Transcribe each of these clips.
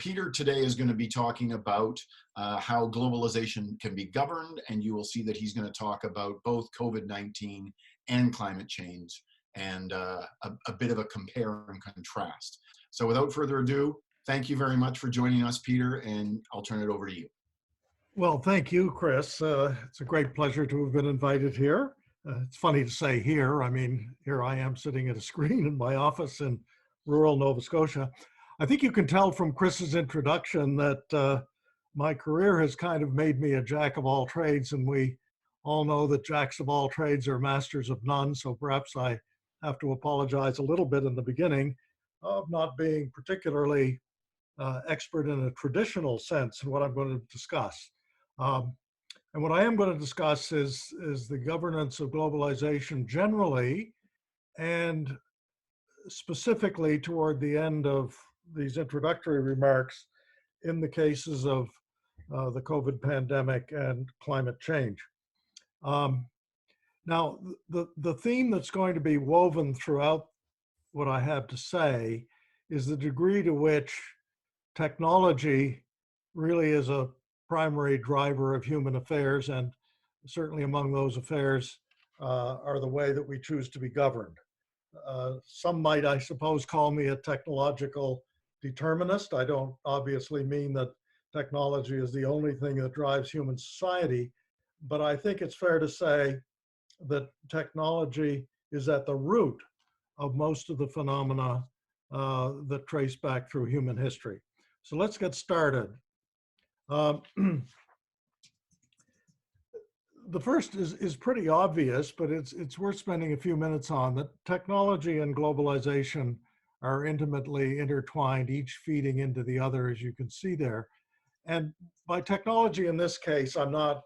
Peter today is going to be talking about how globalization can be governed, and you will see that he's going to talk about both COVID-19 and climate change, and a bit of a compare and contrast. So without further ado, thank you very much for joining us, Peter, and I'll turn it over to you. Well, thank you, Chris. It's a great pleasure to have been invited here. It's funny to say here. I mean, here I am sitting at a screen in my office in rural Nova Scotia. I think you can tell from Chris's introduction that my career has kind of made me a jack of all trades, and we all know that jacks of all trades are masters of none, so perhaps I have to apologize a little bit in the beginning of not being particularly expert in a traditional sense in what I'm going to discuss. And what I am going to discuss is the governance of globalization generally, and specifically toward the end of these introductory remarks in the cases of the COVID pandemic and climate change. Now, the theme that's going to be woven throughout what I have to say is the degree to which technology really is a primary driver of human affairs, and certainly among those affairs are the way that we choose to be governed. Some might, I suppose, call me a technological determinist. I don't obviously mean that technology is the only thing that drives human society, but I think it's fair to say that technology is at the root of most of the phenomena that trace back through human history. So let's get started. The first is pretty obvious, but it's worth spending a few minutes on, that technology and globalization are intimately intertwined, each feeding into the other, as you can see there. And by technology in this case, I'm not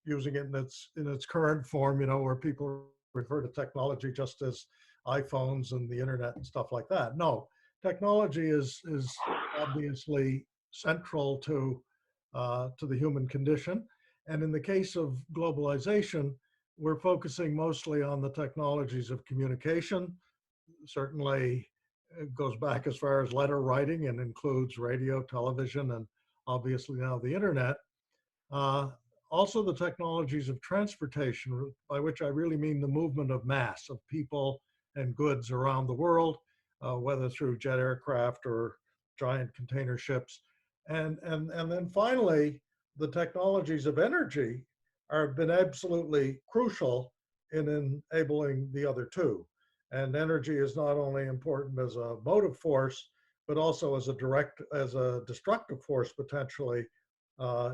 using it in its current form, you know, where people refer to technology just as iPhones and the internet and stuff like that. No, technology is obviously central to the human condition. And in the case of globalization, we're focusing mostly on the technologies of communication. Certainly it goes back as far as letter writing and includes radio, television, and obviously now the internet. Also the technologies of transportation, by which I really mean the movement of mass of people and goods around the world, whether through jet aircraft or giant container ships. And then finally, the technologies of energy have been absolutely crucial in enabling the other two. And energy is not only important as a motive force, but also as a destructive force potentially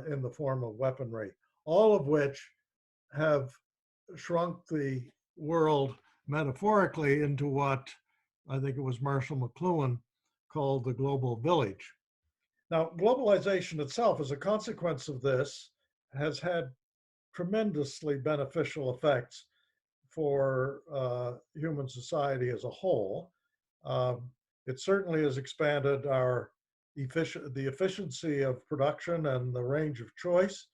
in the form of weaponry, all of which have shrunk the world metaphorically into what I think it was Marshall McLuhan called the global village. Now, globalization itself, as a consequence of this, has had tremendously beneficial effects for human society as a whole. It certainly has expanded the efficiency of production and the range of choice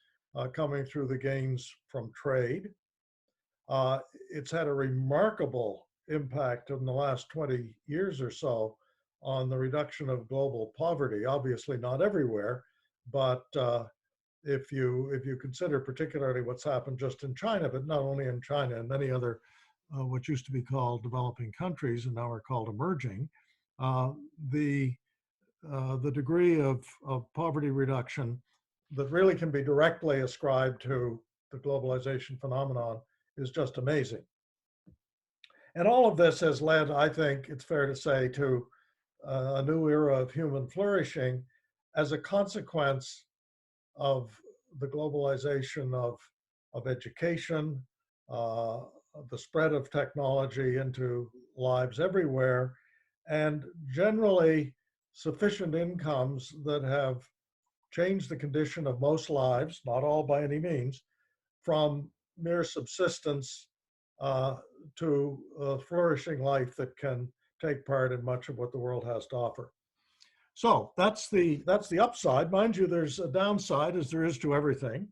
coming through the gains from trade. It's had a remarkable impact in the last 20 years or so on the reduction of global poverty. Obviously not everywhere, but if you consider particularly what's happened just in China, but not only in China and many other what used to be called developing countries and now are called emerging, the degree of poverty reduction that really can be directly ascribed to the globalization phenomenon is just amazing. And all of this has led, I think it's fair to say, to a new era of human flourishing as a consequence of the globalization of education, the spread of technology into lives everywhere, and generally sufficient incomes that have changed the condition of most lives, not all by any means, from mere subsistence to a flourishing life that can take part in much of what the world has to offer. So that's the upside. Mind you, there's a downside, as there is to everything,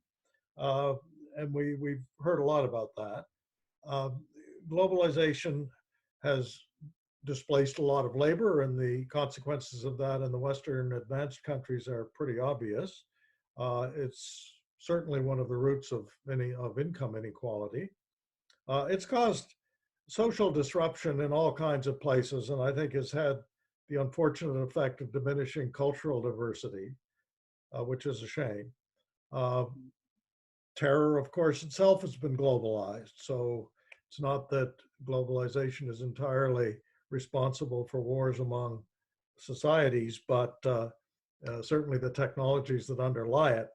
and we've heard a lot about that. Globalization has displaced a lot of labor, and the consequences of that in the Western advanced countries are pretty obvious. It's certainly one of the roots of income inequality. It's caused social disruption in all kinds of places, and I think has had the unfortunate effect of diminishing cultural diversity, which is a shame. Uh, Terror, of course, itself has been globalized. So it's not that globalization is entirely responsible for wars among societies, but certainly the technologies that underlie it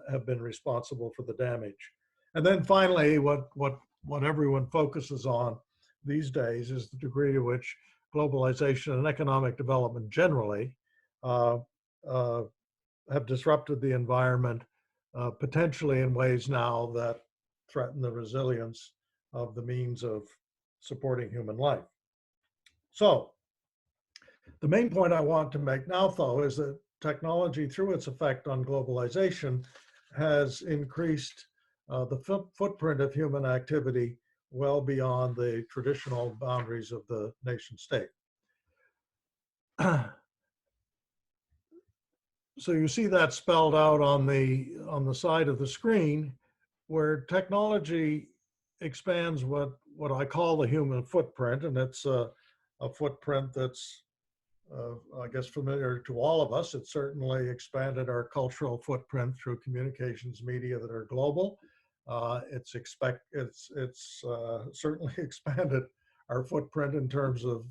have been responsible for the damage. And then finally, what everyone focuses on these days is the degree to which globalization and economic development generally uh, uh, have disrupted the environment, potentially in ways now that threaten the resilience of the means of supporting human life. So the main point I want to make now, though, is that technology, through its effect on globalization, has increased the footprint of human activity well beyond the traditional boundaries of the nation state. So you see that spelled out on the side of the screen, where technology expands what I call the human footprint, and it's a footprint that's I guess familiar to all of us. It certainly expanded our cultural footprint through communications media that are global. It's certainly expanded our footprint in terms of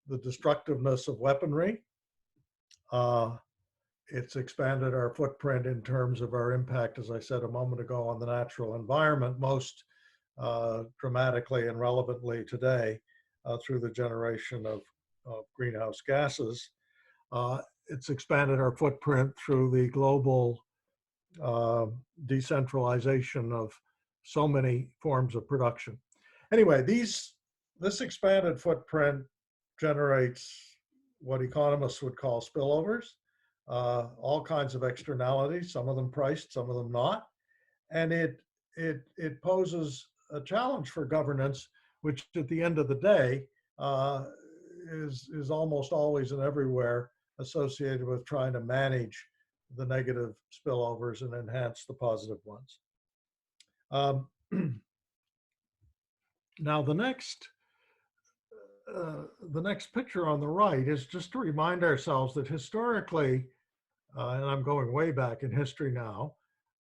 the destructiveness of weaponry. It's expanded our footprint in terms of our impact, as I said a moment ago, on the natural environment, most dramatically and relevantly today through the generation of greenhouse gases. It's expanded our footprint through the global decentralization of so many forms of production. Anyway, this expanded footprint generates what economists would call spillovers, all kinds of externalities, some of them priced, some of them not. And it poses a challenge for governance, which at the end of the day is almost always and everywhere associated with trying to manage the negative spillovers and enhance the positive ones. Now the next picture on the right is just to remind ourselves that historically, and I'm going way back in history now,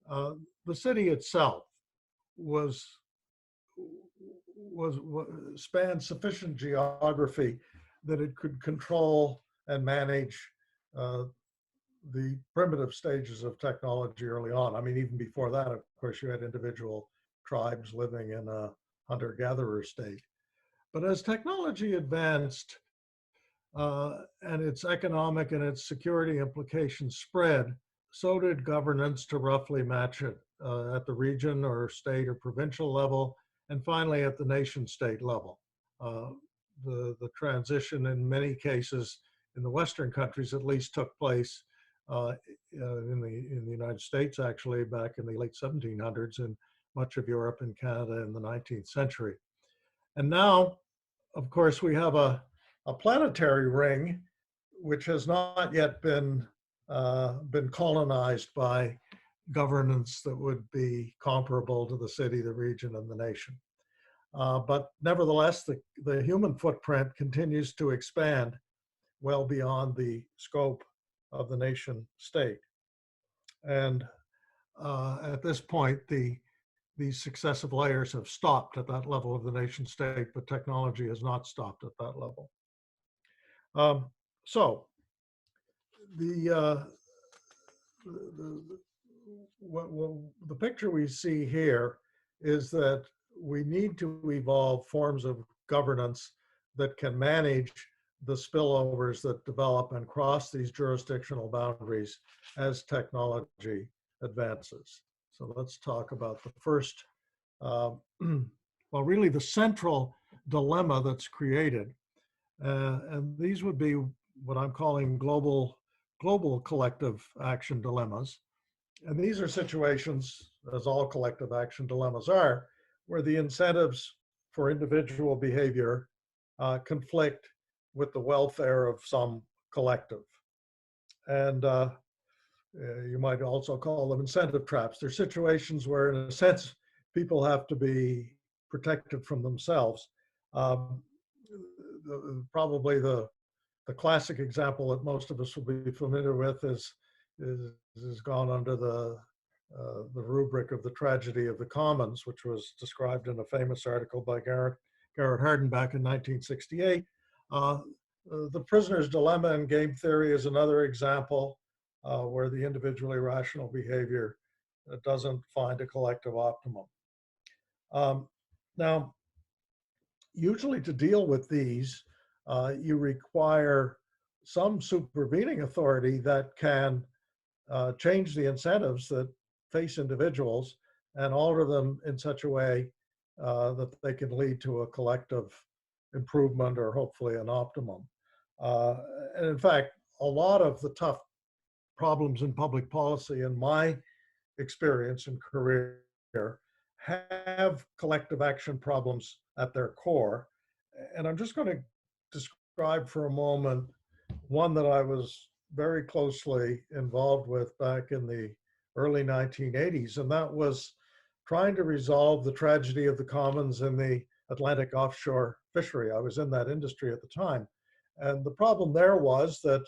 the city itself spanned sufficient geography that it could control and manage the primitive stages of technology early on. I mean, even before that, of course, you had individual tribes living in a hunter-gatherer state. But as technology advanced and its economic and its security implications spread, so did governance to roughly match it at the region or state or provincial level, and finally at the nation state level. The transition in many cases in the Western countries at least took place in the United States actually back in the late 1700s, and much of Europe and Canada in the 19th century. And now, of course, we have a planetary ring which has not yet been colonized by governance that would be comparable to the city, the region, and the nation. But nevertheless, the human footprint continues to expand well beyond the scope of the nation state. And at this point, these successive layers have stopped at that level of the nation state, but technology has not stopped at that level. So the picture we see here is that we need to evolve forms of governance that can manage the spillovers that develop and cross these jurisdictional boundaries as technology advances. So let's talk about the first, well, really the central dilemma that's created. And these would be what I'm calling global collective action dilemmas. And these are situations, as all collective action dilemmas are, where the incentives for individual behavior conflict with the welfare of some collective. And you might also call them incentive traps. They're situations where, in a sense, people have to be protected from themselves. Um, Probably the classic example that most of us will be familiar with is gone under the rubric of the tragedy of the commons, which was described in a famous article by Garrett Hardin back in 1968. The prisoner's dilemma in game theory is another example where the individually rational behavior doesn't find a collective optimum. Now, usually to deal with these, you require some supervening authority that can change the incentives that face individuals and alter them in such a way that they can lead to a collective improvement or hopefully an optimum. And in fact, a lot of the tough problems in public policy, in my experience and career, have collective action problems at their core. And I'm just going to describe for a moment one that I was very closely involved with back in the early 1980s, and that was trying to resolve the tragedy of the commons in the Atlantic offshore fishery. I was in that industry at the time. And the problem there was that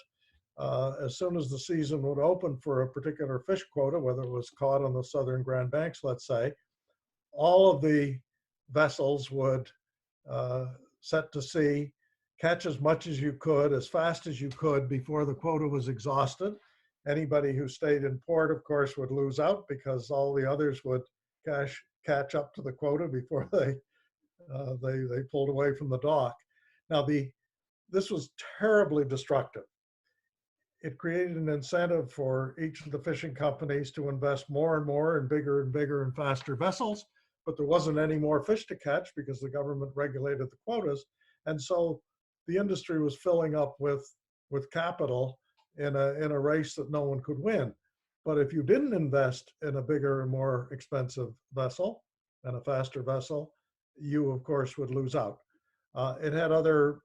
as soon as the season would open for a particular fish quota, whether it was caught on the southern Grand Banks, let's say, all of the vessels would set to sea, catch as much as you could, as fast as you could before the quota was exhausted. Anybody who stayed in port, of course, would lose out because all the others would catch up to the quota before they pulled away from the dock. Now, this was terribly destructive. It created an incentive for each of the fishing companies to invest more and more in bigger and bigger and faster vessels, but there wasn't any more fish to catch because the government regulated the quotas. And so the industry was filling up with capital in a race that no one could win. But if you didn't invest in a bigger and more expensive vessel and a faster vessel, you, of course, would lose out. It had other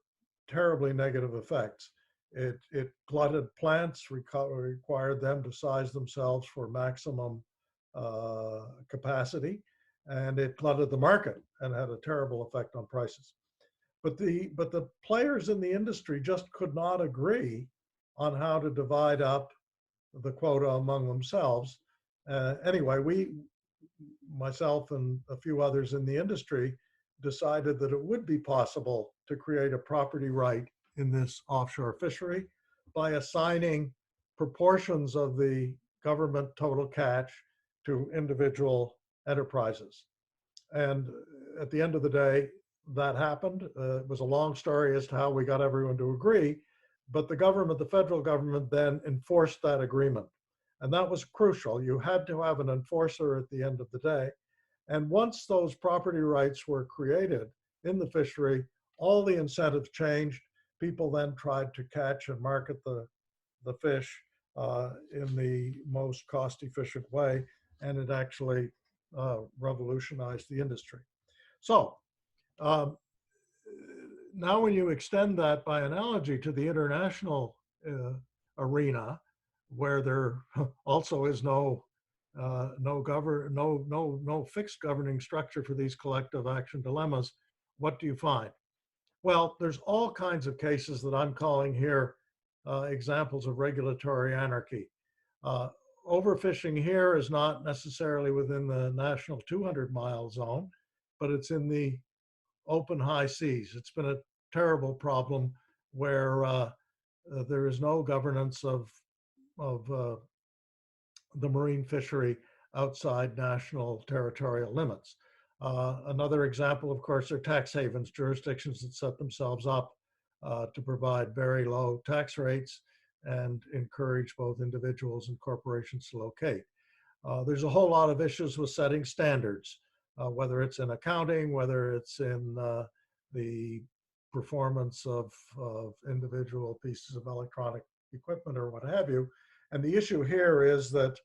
terribly negative effects. It glutted plants, required them to size themselves for maximum capacity, and it glutted the market and had a terrible effect on prices. But the players in the industry just could not agree on how to divide up the quota among themselves. Anyway, myself and a few others in the industry, decided that it would be possible to create a property right in this offshore fishery by assigning proportions of the government total catch to individual enterprises. And at the end of the day, that happened. It was a long story as to how we got everyone to agree, but the government, the federal government, then enforced that agreement. And that was crucial. You had to have an enforcer at the end of the day. And once those property rights were created in the fishery, all the incentives changed. People then tried to catch and market the fish in the most cost-efficient way, and it actually revolutionized the industry. So now when you extend that by analogy to the international arena, where there also is no fixed governing structure for these collective action dilemmas, what do you find? Well, there's all kinds of cases that I'm calling here examples of regulatory anarchy. Overfishing here is not necessarily within the national 200-mile zone, but it's in the open high seas. It's been a terrible problem where there is no governance of the marine fishery outside national territorial limits. Another example, of course, are tax havens, jurisdictions that set themselves up to provide very low tax rates and encourage both individuals and corporations to locate. There's a whole lot of issues with setting standards, whether it's in accounting, whether it's in the performance of individual pieces of electronic equipment or what have you. And the issue here is that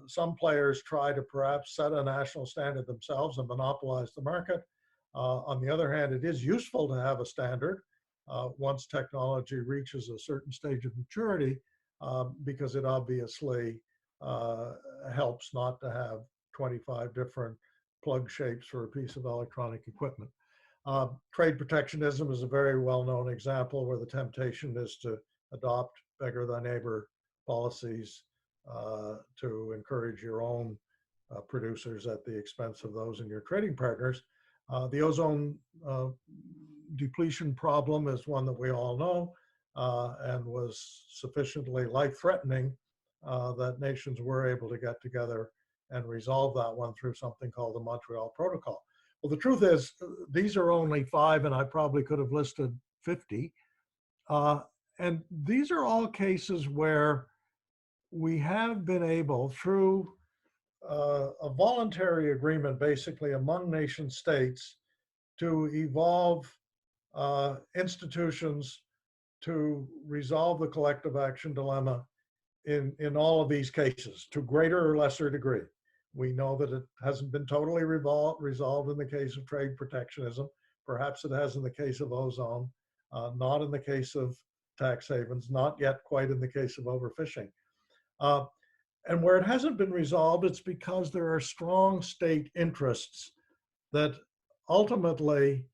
some players try to perhaps set a national standard themselves and monopolize the market. On the other hand, it is useful to have a standard once technology reaches a certain stage of maturity, because it obviously helps not to have 25 different plug shapes for a piece of electronic equipment. Trade protectionism is a very well-known example where the temptation is to adopt beggar thy neighbor policies to encourage your own producers at the expense of those in your trading partners. The ozone depletion problem is one that we all know and was sufficiently life-threatening that nations were able to get together and resolve that one through something called the Montreal Protocol. Well, the truth is, these are only 5, and I probably could have listed 50. And these are all cases where we have been able, through a voluntary agreement, basically among nation states, to evolve institutions to resolve the collective action dilemma in all of these cases, to greater or lesser degree. We know that it hasn't been totally resolved in the case of trade protectionism. Perhaps it has in the case of ozone, not in the case of tax havens, not yet quite in the case of overfishing. And where it hasn't been resolved, it's because there are strong state interests that ultimately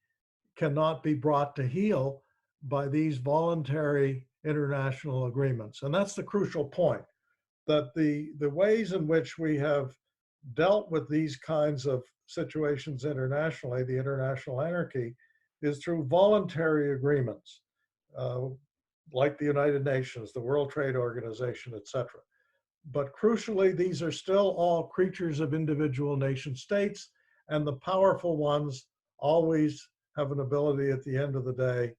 cannot be brought to heel by these voluntary international agreements. And that's the crucial point, that the ways in which we have dealt with these kinds of situations internationally, the international anarchy, is through voluntary agreements, like the United Nations, the World Trade Organization, etc. But crucially, these are still all creatures of individual nation states, and the powerful ones always have an ability at the end of the day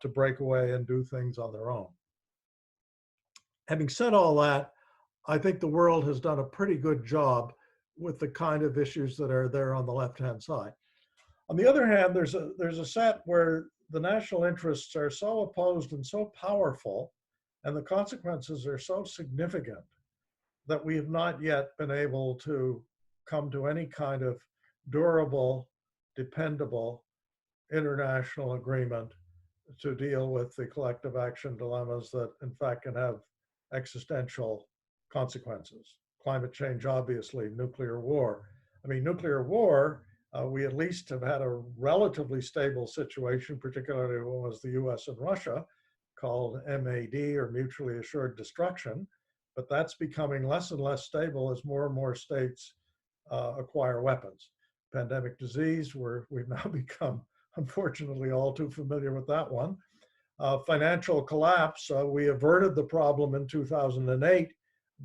to break away and do things on their own. Having said all that, I think the world has done a pretty good job with the kind of issues that are there on the left-hand side. On the other hand, there's a set where the national interests are so opposed and so powerful, and the consequences are so significant that we have not yet been able to come to any kind of durable, dependable international agreement to deal with the collective action dilemmas that in fact can have existential consequences. Climate change, obviously, nuclear war. I mean, nuclear war, we at least have had a relatively stable situation, particularly when it was the US and Russia, called MAD, or mutually assured destruction. But that's becoming less and less stable as more and more states acquire weapons. Pandemic disease, we've now become, unfortunately, all too familiar with that one. Financial collapse, we averted the problem in 2008,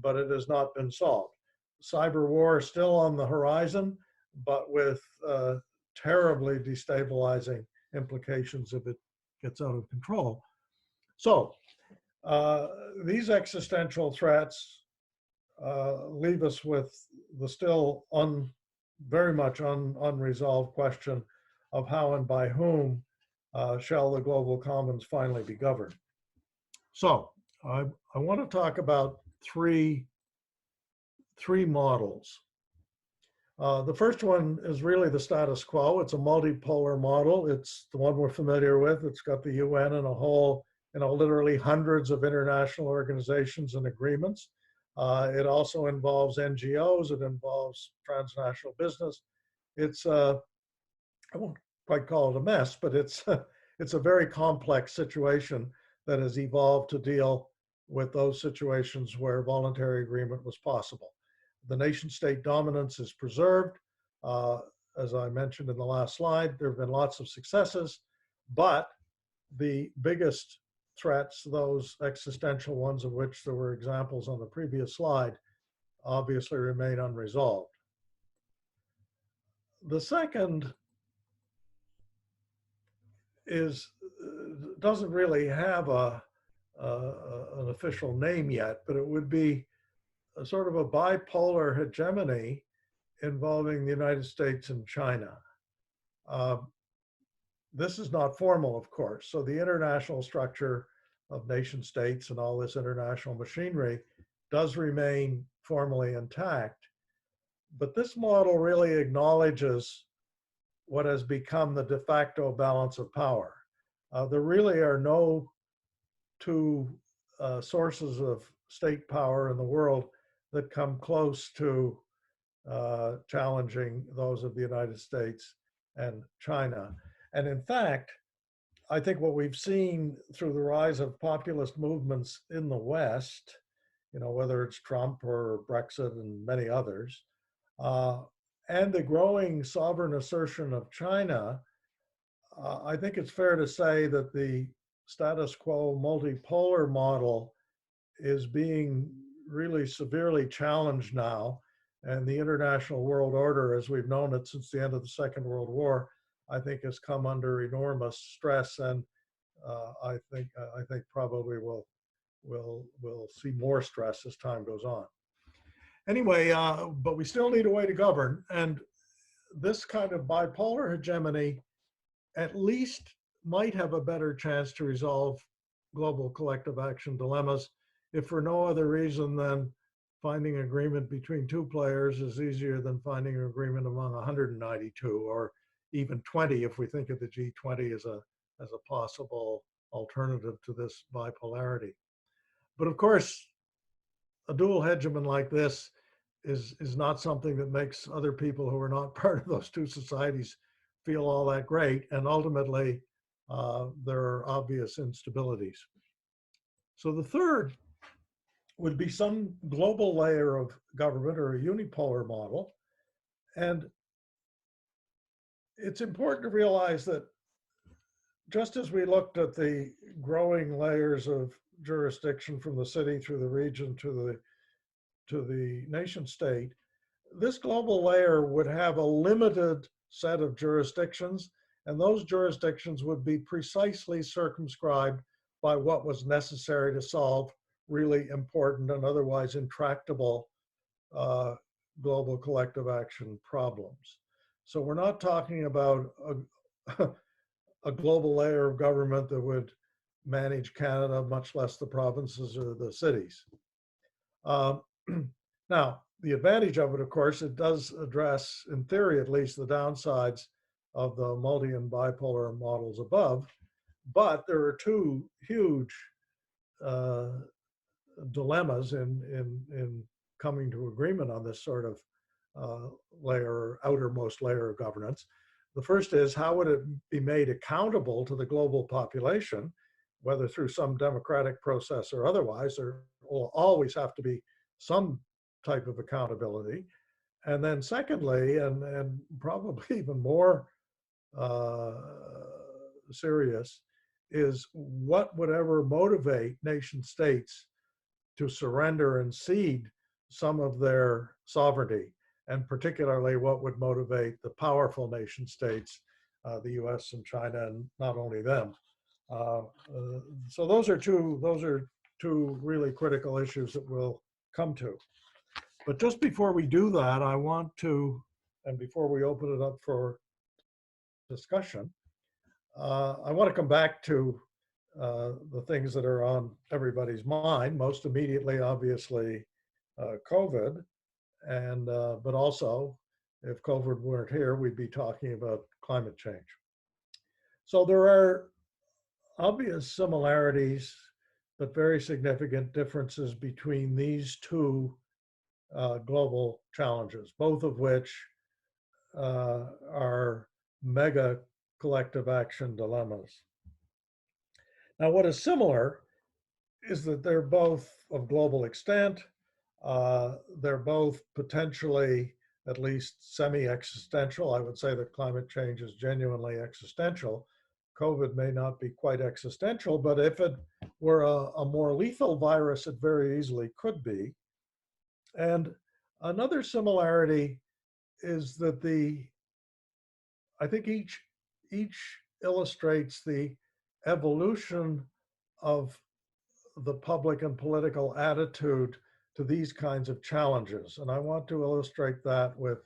but it has not been solved. Cyber war is still on the horizon, but with terribly destabilizing implications if it gets out of control. So these existential threats leave us with the still very much unresolved question of how and by whom shall the global commons finally be governed. So I want to talk about three models. The first one is really the status quo. It's a multipolar model. It's the one we're familiar with. It's got the UN and a whole, literally hundreds of international organizations and agreements. It also involves NGOs. It involves transnational business. It's I won't quite call it a mess, but it's a very complex situation that has evolved to deal with those situations where voluntary agreement was possible. The nation state dominance is preserved. As I mentioned in the last slide, there have been lots of successes, but the biggest threats, those existential ones of which there were examples on the previous slide, obviously remain unresolved. The second doesn't really have an official name yet, but it would be a sort of a bipolar hegemony involving the United States and China. This is not formal, of course, so the international structure of nation states and all this international machinery does remain formally intact. But this model really acknowledges what has become the de facto balance of power. There really are no two sources of state power in the world that come close to challenging those of the United States and China. And in fact, I think what we've seen through the rise of populist movements in the West, whether it's Trump or Brexit and many others, and the growing sovereign assertion of China, I think it's fair to say that the status quo multipolar model is being really severely challenged now. And the international world order, as we've known it since the end of the Second World War, I think has come under enormous stress, and I think probably will see more stress as time goes on. Anyway, but we still need a way to govern, and this kind of bipolar hegemony at least might have a better chance to resolve global collective action dilemmas, if for no other reason than finding agreement between two players is easier than finding an agreement among 192 or even 20 if we think of the G20 as a possible alternative to this bipolarity. But of course, a dual hegemon like this is not something that makes other people who are not part of those two societies feel all that great, and ultimately there are obvious instabilities. So the third would be some global layer of government or a unipolar model. And it's important to realize that just as we looked at the growing layers of jurisdiction from the city through the region to the nation state, this global layer would have a limited set of jurisdictions, and those jurisdictions would be precisely circumscribed by what was necessary to solve really important and otherwise intractable global collective action problems. So we're not talking about a global layer of government that would manage Canada, much less the provinces or the cities. Now, the advantage of it, of course, it does address, in theory at least, the downsides of the multi and bipolar models above, but there are two huge dilemmas in coming to agreement on this sort of layer, outermost layer of governance. The first is, how would it be made accountable to the global population, whether through some democratic process or otherwise? There will always have to be some type of accountability. And then secondly, and probably even more serious, is what would ever motivate nation states to surrender and cede some of their sovereignty, and particularly what would motivate the powerful nation states, the US and China, and not only them. So those are two really critical issues that we'll come to. But just before we do that, I want to, and before we open it up for discussion, I want to come back to the things that are on everybody's mind, most immediately, obviously, COVID, and but also, if COVID weren't here, we'd be talking about climate change. So there are obvious similarities, but very significant differences between these two global challenges, both of which are mega collective action dilemmas. Now, what is similar is that they're both of global extent. They're both potentially at least semi-existential. I would say that climate change is genuinely existential. COVID may not be quite existential, but if it were a more lethal virus, it very easily could be. And another similarity is that I think each illustrates the evolution of the public and political attitude to these kinds of challenges. And I want to illustrate that with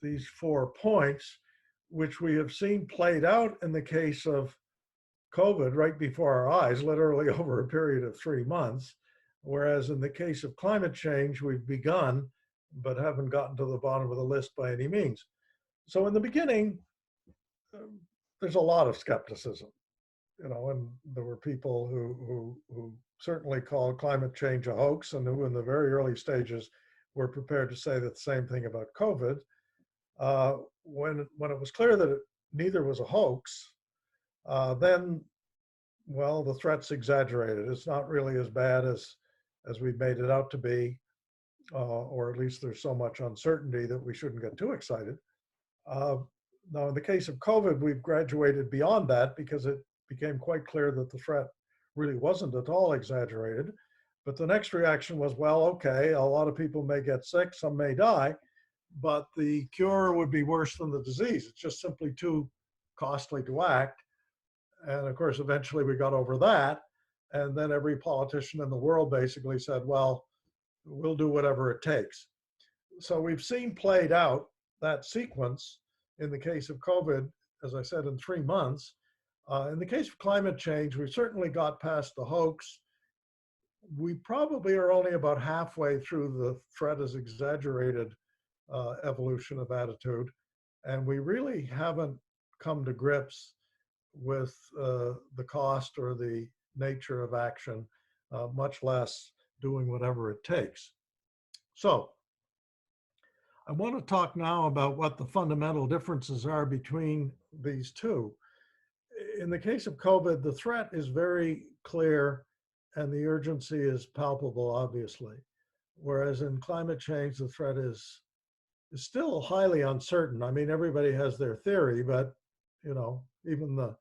these 4 points, which we have seen played out in the case of COVID right before our eyes, literally over a period of 3 months. Whereas in the case of climate change, we've begun, but haven't gotten to the bottom of the list by any means. So in the beginning, um, there's a lot of skepticism, and there were people who certainly called climate change a hoax, and who in the very early stages were prepared to say the same thing about COVID. When it was clear that neither was a hoax, then, well, the threat's exaggerated. It's not really as bad as we've made it out to be, or at least there's so much uncertainty that we shouldn't get too excited. Uh, Now, in the case of COVID, we've graduated beyond that because it became quite clear that the threat really wasn't at all exaggerated. But the next reaction was, well, okay, a lot of people may get sick, some may die, but the cure would be worse than the disease. It's just simply too costly to act. And of course, eventually we got over that. And then every politician in the world basically said, well, we'll do whatever it takes. So we've seen played out that sequence in the case of COVID, as I said, in 3 months. In the case of climate change, we certainly got past the hoax. We probably are only about halfway through the threat is exaggerated evolution of attitude. And we really haven't come to grips with the cost or the nature of action, much less doing whatever it takes. So I want to talk now about what the fundamental differences are between these two. In the case of COVID, the threat is very clear and the urgency is palpable, obviously. Whereas in climate change, the threat is still highly uncertain. I mean, everybody has their theory, but even the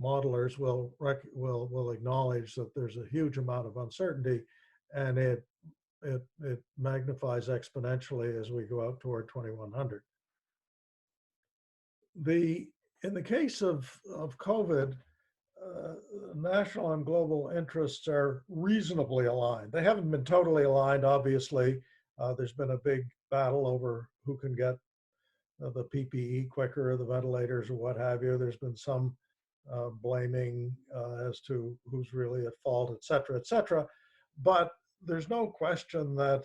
modelers will acknowledge that there's a huge amount of uncertainty, and it magnifies exponentially as we go out toward 2100. In the case of COVID, national and global interests are reasonably aligned. They haven't been totally aligned, obviously. There's been a big battle over who can get the PPE quicker, the ventilators, or what have you. There's been some blaming as to who's really at fault, et cetera, et cetera. But there's no question that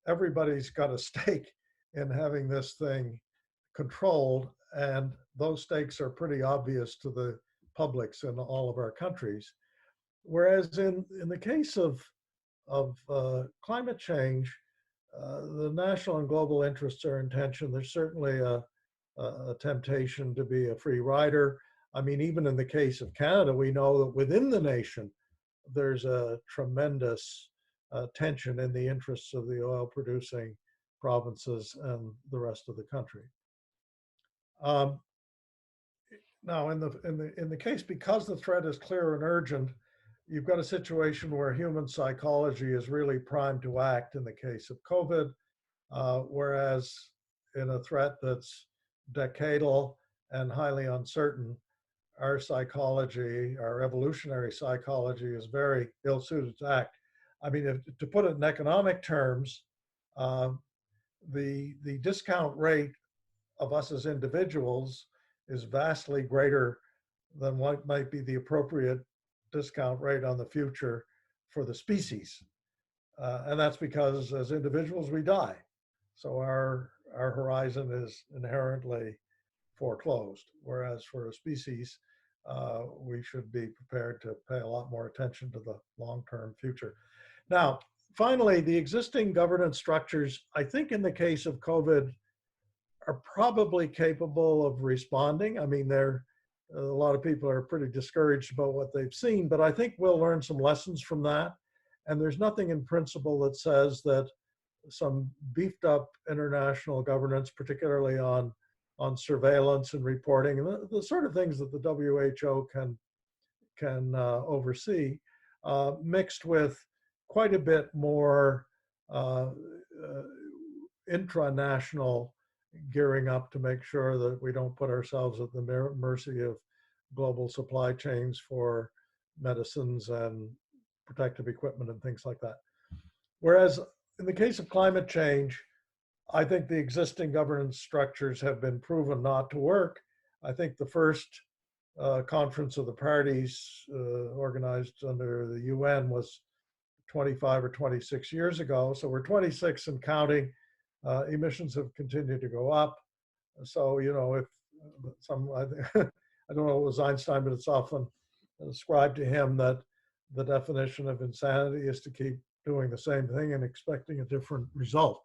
everybody's got a stake in having this thing controlled, and those stakes are pretty obvious to the publics in all of our countries. Whereas in the case of climate change, the national and global interests are in tension. There's certainly a temptation to be a free rider. I mean, even in the case of Canada, we know that within the nation, there's a tremendous tension in the interests of the oil producing provinces and the rest of the country. Now, in the case, because the threat is clear and urgent, you've got a situation where human psychology is really primed to act in the case of COVID, whereas in a threat that's decadal and highly uncertain, our psychology, our evolutionary psychology, is very ill-suited to act. I mean, to put it in economic terms, the discount rate of us as individuals is vastly greater than what might be the appropriate discount rate on the future for the species. And that's because as individuals, we die. So our horizon is inherently foreclosed, whereas for a species, we should be prepared to pay a lot more attention to the long-term future. Now, finally, the existing governance structures, I think in the case of COVID, are probably capable of responding. I mean, a lot of people are pretty discouraged about what they've seen, but I think we'll learn some lessons from that. And there's nothing in principle that says that some beefed up international governance, particularly on surveillance and reporting, and the sort of things that the WHO can oversee, mixed with quite a bit more intranational gearing up to make sure that we don't put ourselves at the mercy of global supply chains for medicines and protective equipment and things like that. Whereas in the case of climate change, I think the existing governance structures have been proven not to work. I think the first conference of the parties organized under the UN was 25 or 26 years ago. So we're 26 and counting. Emissions have continued to go up. So, you know, if I, I don't know, it was Einstein, but it's often ascribed to him that the definition of insanity is to keep doing the same thing and expecting a different result.